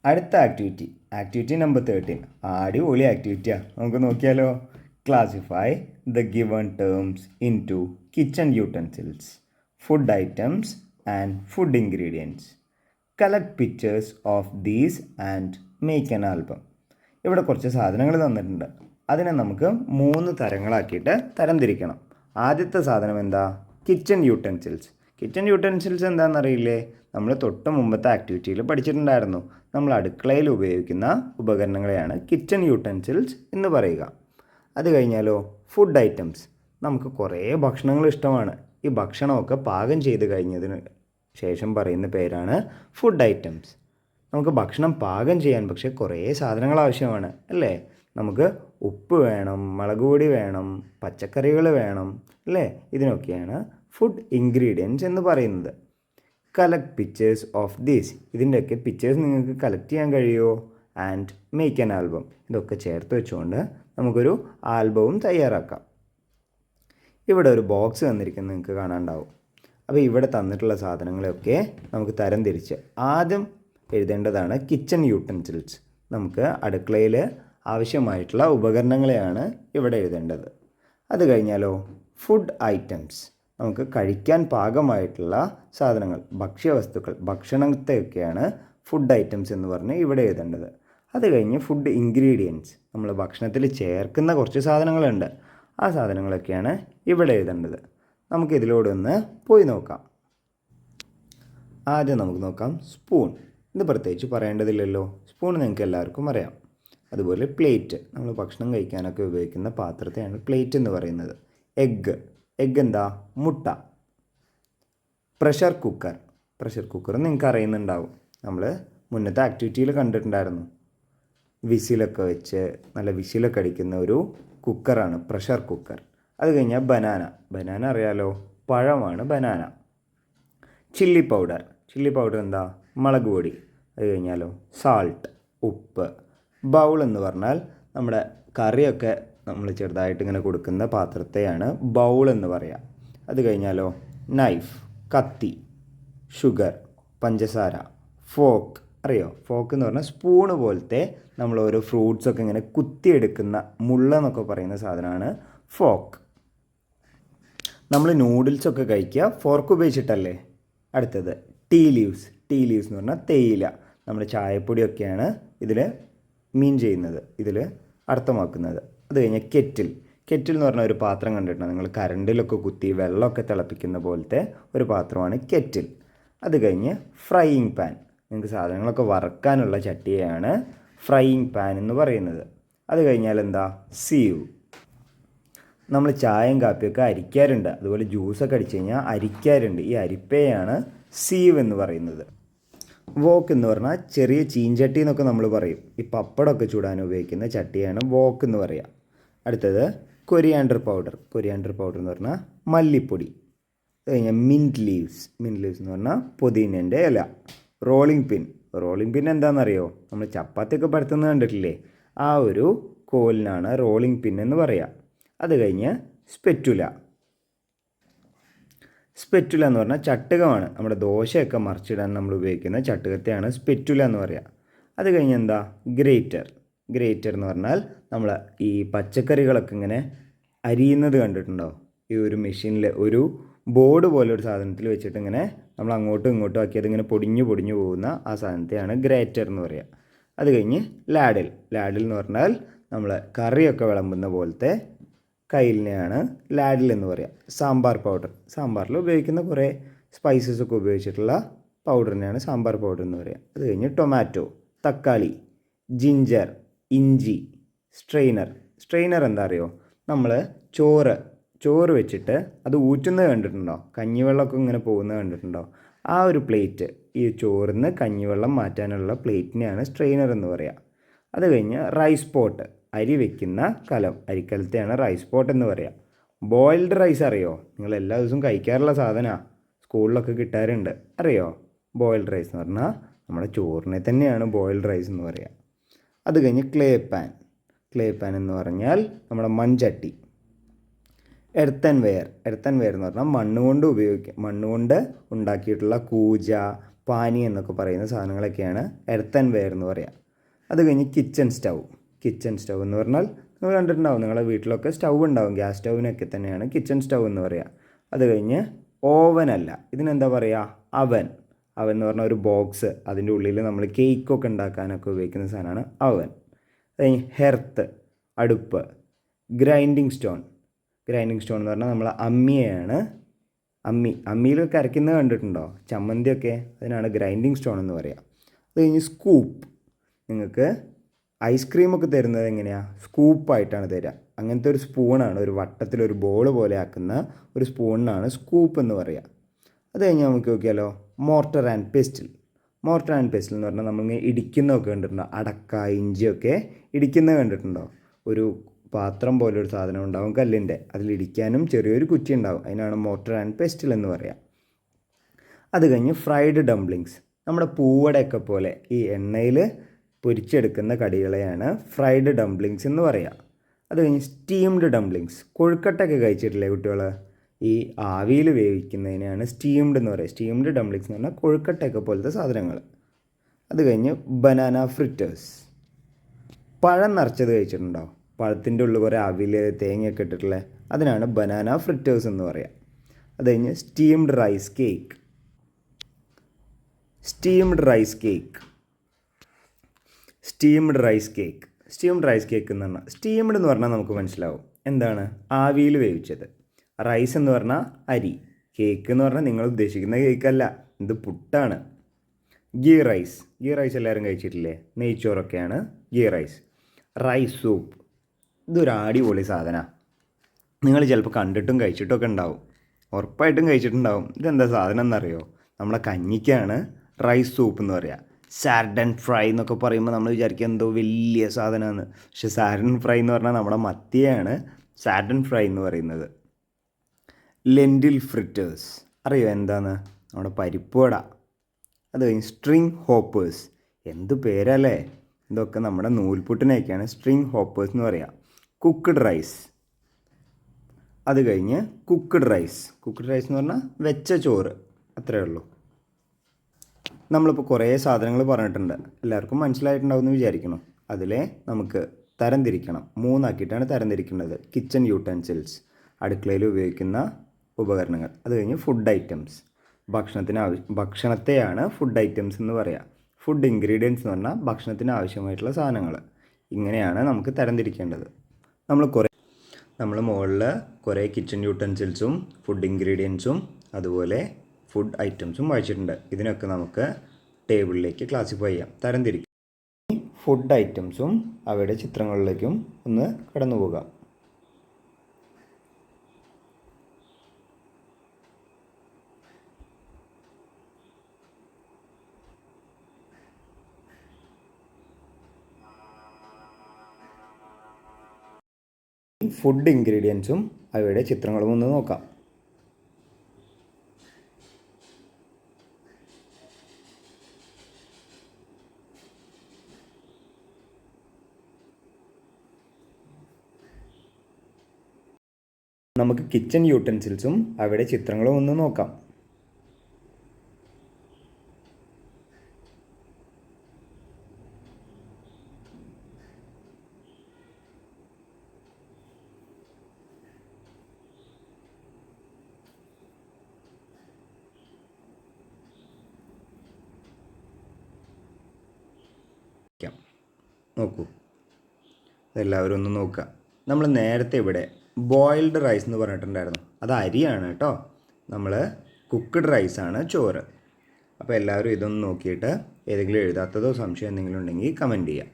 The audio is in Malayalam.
അടുത്ത ആക്ടിവിറ്റി നമ്പർ 13. അടിപൊളി ആക്ടിവിറ്റിയാണ്, നമുക്ക് നോക്കിയാലോ. Classify the given terms into kitchen utensils, food items and food ingredients. Collect pictures of these and make an album. ഇവിടെ കുറച്ച് സാധനങ്ങൾ തന്നിട്ടുണ്ട്. അതിനെ നമുക്ക് 3 തരങ്ങളാക്കിയിട്ട് തരംതിരിക്കണം. ആദ്യത്തെ സാധനം എന്താ? Kitchen utensils. കിച്ചൺ യൂട്ടൻസിൽസ് എന്താണെന്നറിയില്ലേ? നമ്മൾ തൊട്ട് മുമ്പത്തെ ആക്ടിവിറ്റിയിൽ പഠിച്ചിട്ടുണ്ടായിരുന്നു. നമ്മൾ അടുക്കളയിൽ ഉപയോഗിക്കുന്ന ഉപകരണങ്ങളെയാണ് കിച്ചൺ യൂട്ടൻസിൽസ് എന്ന് പറയുക. അത് കഴിഞ്ഞാലോ, ഫുഡ് ഐറ്റംസ്. നമുക്ക് കുറേ ഭക്ഷണങ്ങൾ ഇഷ്ടമാണ്. ഈ ഭക്ഷണമൊക്കെ പാകം ചെയ്ത് കഴിഞ്ഞതിന് ശേഷം പറയുന്ന പേരാണ് ഫുഡ് ഐറ്റംസ്. നമുക്ക് ഭക്ഷണം പാകം ചെയ്യാൻ പക്ഷേ കുറേ സാധനങ്ങൾ ആവശ്യമാണ്, അല്ലേ? നമുക്ക് ഉപ്പ് വേണം, മുളക് പൊടി വേണം, പച്ചക്കറികൾ വേണം, അല്ലേ? ഇതിനൊക്കെയാണ് ഫുഡ് ഇൻഗ്രീഡിയൻറ്റ്സ് എന്ന് പറയുന്നത്. Collect pictures of these. ഇതിൻ്റെയൊക്കെ പിക്ചേഴ്സ് നിങ്ങൾക്ക് കളക്ട് ചെയ്യാൻ കഴിയുമോ? And make an album. ഇതൊക്കെ ചേർത്ത് വെച്ചുകൊണ്ട് നമുക്കൊരു ആൽബവും തയ്യാറാക്കാം. ഇവിടെ ഒരു ബോക്സ് തന്നിരിക്കുന്നത് നിങ്ങൾക്ക് കാണാനുണ്ടാവും. അപ്പോൾ ഇവിടെ തന്നിട്ടുള്ള സാധനങ്ങളെയൊക്കെ നമുക്ക് തരംതിരിച്ച് ആദ്യം എഴുതേണ്ടതാണ് കിച്ചൺ യൂട്ടൻസിൽസ്. നമുക്ക് അടുക്കളയിൽ ആവശ്യമായിട്ടുള്ള ഉപകരണങ്ങളെയാണ് ഇവിടെ എഴുതേണ്ടത്. അത് കഴിഞ്ഞാലോ, ഫുഡ് ഐറ്റംസ്. നമുക്ക് കഴിക്കാൻ പാകമായിട്ടുള്ള സാധനങ്ങൾ, ഭക്ഷ്യവസ്തുക്കൾ, ഭക്ഷണത്തെയൊക്കെയാണ് ഫുഡ് ഐറ്റംസ് എന്ന് പറഞ്ഞ് ഇവിടെ എഴുതേണ്ടത്. അത് കഴിഞ്ഞ് ഫുഡ് ഇൻഗ്രീഡിയൻറ്റ്സ്. നമ്മൾ ഭക്ഷണത്തിൽ ചേർക്കുന്ന കുറച്ച് സാധനങ്ങളുണ്ട്. ആ സാധനങ്ങളൊക്കെയാണ് ഇവിടെ എഴുതേണ്ടത്. നമുക്കിതിലൂടെ ഒന്ന് പോയി നോക്കാം. ആദ്യം നമുക്ക് നോക്കാം സ്പൂൺ. ഇത് പ്രത്യേകിച്ച് പറയേണ്ടതില്ലല്ലോ, സ്പൂൺ നിങ്ങൾക്ക് എല്ലാവർക്കും അറിയാം. അതുപോലെ പ്ലേറ്റ്, നമ്മൾ ഭക്ഷണം കഴിക്കാനൊക്കെ ഉപയോഗിക്കുന്ന പാത്രത്തെയാണ് പ്ലേറ്റ് എന്ന് പറയുന്നത്. എഗ്ഗ് എന്താ? മുട്ട. പ്രഷർ കുക്കർ നിങ്ങൾക്ക് അറിയുന്നുണ്ടാവും. നമ്മൾ മുന്നത്തെ ആക്ടിവിറ്റിയിൽ കണ്ടിട്ടുണ്ടായിരുന്നു. വിസിലൊക്കെ വെച്ച് നല്ല വിസിലൊക്കെ അടിക്കുന്ന ഒരു കുക്കറാണ് പ്രഷർ കുക്കർ. അത് കഴിഞ്ഞാൽ ബനാന അറിയാലോ, പഴമാണ് ബനാന. ചില്ലി പൗഡർ എന്താ? മുളക് പൊടി. അത് കഴിഞ്ഞാലോ, സാൾട്ട്, ഉപ്പ്. ബൗൾ എന്ന് പറഞ്ഞാൽ നമ്മുടെ കറിയൊക്കെ നമ്മൾ ചെറുതായിട്ട് ഇങ്ങനെ കൊടുക്കുന്ന പാത്രത്തെയാണ് ബൗൾ എന്ന് പറയുക. അത് കഴിഞ്ഞാലോ, നൈഫ്, കത്തി. ഷുഗർ, പഞ്ചസാര. ഫോക്ക് അറിയോ? ഫോക്ക് എന്ന് പറഞ്ഞാൽ സ്പൂണ് പോലത്തെ നമ്മൾ ഓരോ ഫ്രൂട്ട്സൊക്കെ ഇങ്ങനെ കുത്തിയെടുക്കുന്ന മുള്ളെന്നൊക്കെ പറയുന്ന സാധനമാണ് ഫോക്ക്. നമ്മൾ നൂഡിൽസൊക്കെ കഴിക്കുക ഫോർക്ക് ഉപയോഗിച്ചിട്ടല്ലേ. അടുത്തത് ടീ ലീവ്സ് എന്ന് പറഞ്ഞാൽ തേയില. നമ്മുടെ ചായപ്പൊടിയൊക്കെയാണ് ഇതിൽ മീൻ ചെയ്യുന്നത്, ഇതിൽ അർത്ഥമാക്കുന്നത്. അത് കഴിഞ്ഞാൽ കെറ്റിൽ എന്ന് പറഞ്ഞ ഒരു പാത്രം കണ്ടിട്ടുണ്ടോ നിങ്ങൾ? കറണ്ടിലൊക്കെ കുത്തി വെള്ളമൊക്കെ തിളപ്പിക്കുന്ന പോലത്തെ ഒരു പാത്രമാണ് കെറ്റിൽ. അത് കഴിഞ്ഞ് ഫ്രൈയിങ് പാൻ. നിങ്ങൾക്ക് സാധനങ്ങളൊക്കെ വറക്കാനുള്ള ചട്ടിയാണ് ഫ്രൈയിങ് പാൻ എന്ന് പറയുന്നത്. അത് കഴിഞ്ഞാൽ എന്താ? സീവ്. നമ്മൾ ചായയും കാപ്പിയൊക്കെ അരിക്കാറുണ്ട്, അതുപോലെ ജ്യൂസൊക്കെ അടിച്ചു കഴിഞ്ഞാൽ അരിക്കാറുണ്ട്. ഈ അരിപ്പയാണ് സീവ് എന്ന് പറയുന്നത്. വോക്ക് എന്ന് പറഞ്ഞാൽ ചെറിയ ചീഞ്ചട്ടി എന്നൊക്കെ നമ്മൾ പറയും. ഈ പപ്പടമൊക്കെ ചൂടാൻ ഉപയോഗിക്കുന്ന ചട്ടിയാണ് വോക്ക് എന്ന് പറയുക. അടുത്തത് കൊരിയാണ്ടർ പൗഡർ എന്ന് പറഞ്ഞാൽ മല്ലിപ്പൊടി. അത് കഴിഞ്ഞാൽ മിൻറ്റ് ലീവ്സ് എന്ന് പറഞ്ഞാൽ പുതിനേൻ്റെ ഇല. റോളിംഗ് പിൻ എന്താണെന്നറിയോ? നമ്മൾ ചപ്പാത്തിയൊക്കെ പരത്തുന്നത് കണ്ടിട്ടില്ലേ? ആ ഒരു കോലിനാണ് റോളിംഗ് പിൻ എന്ന് പറയുക. അത് കഴിഞ്ഞ് സ്പെറ്റുല എന്ന് പറഞ്ഞാൽ ചട്ടുകമാണ്. നമ്മുടെ ദോശയൊക്കെ മറിച്ചിടാൻ നമ്മൾ ഉപയോഗിക്കുന്ന ചട്ടുകത്തെയാണ് സ്പെറ്റുല എന്ന് പറയുക. അത് കഴിഞ്ഞ് എന്താ? ഗ്രേറ്റർ എന്ന് പറഞ്ഞാൽ നമ്മൾ ഈ പച്ചക്കറികളൊക്കെ ഇങ്ങനെ അരിയുന്നത് കണ്ടിട്ടുണ്ടോ? ഈ ഒരു മെഷീനിൽ ഒരു ബോർഡ് പോലെ ഒരു സാധനത്തിൽ വെച്ചിട്ട് ഇങ്ങനെ നമ്മൾ അങ്ങോട്ടും ഇങ്ങോട്ടും ആക്കി അതിങ്ങനെ പൊടിഞ്ഞു പോകുന്ന ആ സാധനത്തെയാണ് ഗ്രേറ്റർ എന്ന് പറയുക. അത് കഴിഞ്ഞ് ലാഡിൽ എന്ന് പറഞ്ഞാൽ നമ്മൾ കറിയൊക്കെ വിളമ്പുന്ന പോലത്തെ കയ്യിലിനെയാണ് ലാഡിൽ എന്ന് പറയുക. സാമ്പാറിൽ ഉപയോഗിക്കുന്ന കുറേ സ്പൈസസ് ഒക്കെ ഉപയോഗിച്ചിട്ടുള്ള പൗഡറിനെയാണ് സാമ്പാർ പൗഡർ എന്ന് പറയുക. അത് കഴിഞ്ഞ് ടൊമാറ്റോ, തക്കാളി, ജിഞ്ചർ, ഇഞ്ചി. സ്ട്രെയിനർ എന്താ അറിയോ? നമ്മൾ ചോറ് വെച്ചിട്ട് അത് ഊറ്റുന്നത് കണ്ടിട്ടുണ്ടോ? കഞ്ഞിവെള്ളമൊക്കെ ഇങ്ങനെ പോകുന്നത് കണ്ടിട്ടുണ്ടോ? ആ ഒരു പ്ലേറ്റ്, ഈ ചോറിന് കഞ്ഞിവെള്ളം മാറ്റാനുള്ള പ്ലേറ്റിനെയാണ് സ്ട്രെയിനർ എന്ന് പറയുക. അത് കഴിഞ്ഞ് റൈസ് പോട്ട്, അരി വെക്കുന്ന കലം, അരിക്കലത്തെയാണ് റൈസ് പോട്ട് എന്ന് പറയുക. ബോയിൽഡ് റൈസ് അറിയോ? നിങ്ങൾ എല്ലാ ദിവസവും കഴിക്കാറുള്ള സാധനമാണ്, സ്കൂളിലൊക്കെ കിട്ടാറുണ്ട്. അറിയോ? ബോയിൽഡ് റൈസ് എന്ന് പറഞ്ഞാൽ നമ്മുടെ ചോറിനെ തന്നെയാണ് ബോയിൽഡ് റൈസ് എന്ന് പറയുക. അത് കഴിഞ്ഞ് ക്ലേ പാൻ എന്ന് പറഞ്ഞാൽ നമ്മുടെ മൺചട്ടി. എർത്തൻ വെയർ എന്ന് പറഞ്ഞാൽ മണ്ണ് കൊണ്ട് ഉണ്ടാക്കിയിട്ടുള്ള കൂജ, പാനി എന്നൊക്കെ പറയുന്ന സാധനങ്ങളൊക്കെയാണ് എർത്ത് ആൻഡ് വെയർ എന്ന് പറയുക. അത് കഴിഞ്ഞ് കിച്ചൺ സ്റ്റൗ എന്ന് പറഞ്ഞാൽ നിങ്ങൾ കണ്ടിട്ടുണ്ടാവും, നിങ്ങളുടെ വീട്ടിലൊക്കെ സ്റ്റൗ ഉണ്ടാവും, ഗ്യാസ് സ്റ്റൗവിനൊക്കെ തന്നെയാണ് കിച്ചൺ സ്റ്റൗ എന്ന് പറയുക. അത് കഴിഞ്ഞ് ഓവനല്ല, ഇതിനെന്താ പറയുക, അവൻ എന്ന് പറഞ്ഞാൽ ഒരു ബോക്സ്, അതിൻ്റെ ഉള്ളിൽ നമ്മൾ കേക്കൊക്കെ ഉണ്ടാക്കാനൊക്കെ ഉപയോഗിക്കുന്ന സാധനമാണ് അവൻ. അത് കഴിഞ്ഞ് ഹെർത്ത്, അടുപ്പ്. ഗ്രൈൻഡിങ് സ്റ്റോൺ എന്ന് പറഞ്ഞാൽ നമ്മൾ അമ്മിയെയാണ്, അമ്മിയിലൊക്കെ അരയ്ക്കുന്നത് കണ്ടിട്ടുണ്ടോ, ചമ്മന്തിയൊക്കെ, അതിനാണ് ഗ്രൈൻഡിങ് സ്റ്റോൺ എന്ന് പറയുക. അത് കഴിഞ്ഞ് സ്കൂപ്പ്, നിങ്ങൾക്ക് ഐസ്ക്രീമൊക്കെ തരുന്നത് എങ്ങനെയാണ്, സ്കൂപ്പായിട്ടാണ് തരിക. അങ്ങനത്തെ ഒരു സ്പൂണാണ്, ഒരു വട്ടത്തിലൊരു ബോൾ പോലെ ആക്കുന്ന ഒരു സ്പൂണിനാണ് സ്കൂപ്പ് എന്ന് പറയുക. അത് കഴിഞ്ഞ് നമുക്ക് നോക്കിയാലോ, മോർട്ടർ ആൻഡ് പെസ്റ്റിൽ എന്ന് പറഞ്ഞാൽ നമ്മൾ ഇടിക്കുന്നതൊക്കെ കണ്ടിട്ടുണ്ടോ, അടക്ക ഇഞ്ചിയൊക്കെ ഇടിക്കുന്നത് കണ്ടിട്ടുണ്ടോ, ഒരു പാത്രം പോലെ ഒരു സാധനം ഉണ്ടാവും കല്ലിൻ്റെ, അതിലിടിക്കാനും ചെറിയൊരു കുറ്റി ഉണ്ടാവും, അതിനാണ് മോർട്ടർ ആൻഡ് പെസ്റ്റിൽ എന്ന് പറയുക. അത് കഴിഞ്ഞ് ഫ്രൈഡ് ഡംപ്ലിങ്സ്, നമ്മുടെ പൂവടയൊക്കെ പോലെ ഈ എണ്ണയിൽ പൊരിച്ചെടുക്കുന്ന കടികളെയാണ് ഫ്രൈഡ് ഡംപ്ലിങ്സ് എന്ന് പറയുക. അത് കഴിഞ്ഞ് സ്റ്റീംഡ് ഡംപ്ലിങ്സ്, കൊഴുക്കട്ടയൊക്കെ കഴിച്ചിട്ടില്ലേ കുട്ടികൾ, ഈ ആവിയിൽ വേവിക്കുന്നതിനെയാണ് സ്റ്റീംഡ് എന്ന് പറയുക. സ്റ്റീംഡ് ഡംപ്ലിങ്സ് എന്ന് പറഞ്ഞാൽ കൊഴുക്കട്ടയൊക്കെ പോലത്തെ സാധനങ്ങൾ. അത് കഴിഞ്ഞ് ബനാന ഫ്രിറ്റേഴ്സ്, പഴം നിറച്ചത് കഴിച്ചിട്ടുണ്ടോ, പഴത്തിൻ്റെ ഉള്ളിൽ കുറേ അവിൽ തേങ്ങയൊക്കെ ഇട്ടിട്ടുള്ളത്, അതിനാണ് ബനാന ഫ്രിറ്റേഴ്സ് എന്ന് പറയുക. അത് കഴിഞ്ഞ് സ്റ്റീംഡ് റൈസ് കേക്ക് എന്ന് പറഞ്ഞാൽ, സ്റ്റീംഡ് എന്ന് പറഞ്ഞാൽ നമുക്ക് മനസ്സിലാവും എന്താണ്, ആവിയിൽ വേവിച്ചത്. റൈസ് എന്ന് പറഞ്ഞാൽ അരി, കേക്ക് എന്ന് പറഞ്ഞാൽ നിങ്ങൾ ഉദ്ദേശിക്കുന്ന കേക്കല്ല, ഇത് പുട്ടാണ്. ഗീ റൈസ് എല്ലാവരും കഴിച്ചിട്ടില്ലേ, നെയ്ച്ചോറൊക്കെയാണ് ഗീ റൈസ്. റൈസ് സൂപ്പ്, ഇതൊരു അടിപൊളി സാധനമാണ്, നിങ്ങൾ ചിലപ്പോൾ കണ്ടിട്ടും കഴിച്ചിട്ടൊക്കെ ഉണ്ടാവും, ഉറപ്പായിട്ടും കഴിച്ചിട്ടുണ്ടാവും. ഇതെന്താ സാധനം എന്നറിയോ, നമ്മുടെ കഞ്ഞിക്കാണ് റൈസ് സൂപ്പ് എന്ന് പറയുക. സാർഡൻ ഫ്രൈ എന്നൊക്കെ പറയുമ്പോൾ നമ്മൾ വിചാരിക്കുക എന്തോ വലിയ സാധനമാണ്, പക്ഷെ സാർഡൻ ഫ്രൈ എന്ന് പറഞ്ഞാൽ നമ്മുടെ മത്തിയാണ് സാർഡൻ ഫ്രൈ എന്ന് പറയുന്നത്. ലെൻറ്റിൽ ഫ്രിറ്റേഴ്സ്, അറിയോ എന്താണ്, നമ്മുടെ പരിപ്പ് വട. അത് കഴിഞ്ഞ് സ്ട്രിങ് ഹോപ്പേഴ്സ്, എന്ത് പേരല്ലേ, ഇതൊക്കെ നമ്മുടെ നൂൽപുട്ടിനൊക്കെയാണ് സ്ട്രിങ് ഹോപ്പേഴ്സ് എന്ന് പറയുക. കുക്ക്ഡ് റൈസ്, അത് കഴിഞ്ഞ് കുക്ക്ഡ് റൈസ് എന്ന് പറഞ്ഞാൽ വെച്ച ചോറ്, അത്രയേ ഉള്ളൂ. നമ്മളിപ്പോൾ കുറേ സാധനങ്ങൾ പറഞ്ഞിട്ടുണ്ട്, എല്ലാവർക്കും മനസ്സിലായിട്ടുണ്ടാവും എന്ന് വിചാരിക്കണം. അതിലെ നമുക്ക് തരംതിരിക്കണം, 3 ആക്കിയിട്ടാണ് തരംതിരിക്കേണ്ടത്. കിച്ചൺ യൂട്ടൻസിൽസ്, അടുക്കളയിൽ ഉപയോഗിക്കുന്ന ഉപകരണങ്ങൾ. അത് കഴിഞ്ഞ് ഫുഡ് ഐറ്റംസ്, ഭക്ഷണത്തെയാണ് ഫുഡ് ഐറ്റംസ് എന്ന് പറയുക. ഫുഡ് ഇൻഗ്രീഡിയൻസ് എന്ന് പറഞ്ഞാൽ ഭക്ഷണത്തിന് ആവശ്യമായിട്ടുള്ള സാധനങ്ങൾ. ഇങ്ങനെയാണ് നമുക്ക് തരംതിരിക്കേണ്ടത്. നമ്മൾ മുകളിൽ കുറേ കിച്ചൺ യൂട്ടൻസിൽസും ഫുഡ് ഇൻഗ്രീഡിയൻസും അതുപോലെ ഫുഡ് ഐറ്റംസും വായിച്ചിട്ടുണ്ട്. ഇതിനൊക്കെ നമുക്ക് ടേബിളിലേക്ക് ക്ലാസിഫൈ ചെയ്യാം, തരംതിരിക്കാം. ഫുഡ് ഐറ്റംസും അവയുടെ ചിത്രങ്ങളിലേക്കും ഒന്ന് കടന്നു പോകാം. ഫുഡ് ഇൻഗ്രീഡിയൻസും അവയുടെ ചിത്രങ്ങളും ഒന്ന് നോക്കാം. നമുക്ക് കിച്ചൺ യൂട്ടൻസിൽസും അവയുടെ ചിത്രങ്ങളും ഒന്ന് നോക്കാം. നോക്കൂ, അതെല്ലാവരും ഒന്ന് നോക്കുക. നമ്മൾ നേരത്തെ ഇവിടെ ബോയിൽഡ് റൈസ് എന്ന് പറഞ്ഞിട്ടുണ്ടായിരുന്നു, അത് അരിയാണ് കേട്ടോ. നമ്മൾ കുക്ക്ഡ് റൈസാണ് ചോറ്. അപ്പോൾ എല്ലാവരും ഇതൊന്ന് നോക്കിയിട്ട് ഏതെങ്കിലും എഴുതാത്തതോ സംശയം എന്തെങ്കിലും ഉണ്ടെങ്കിൽ കമൻറ്റ് ചെയ്യാം.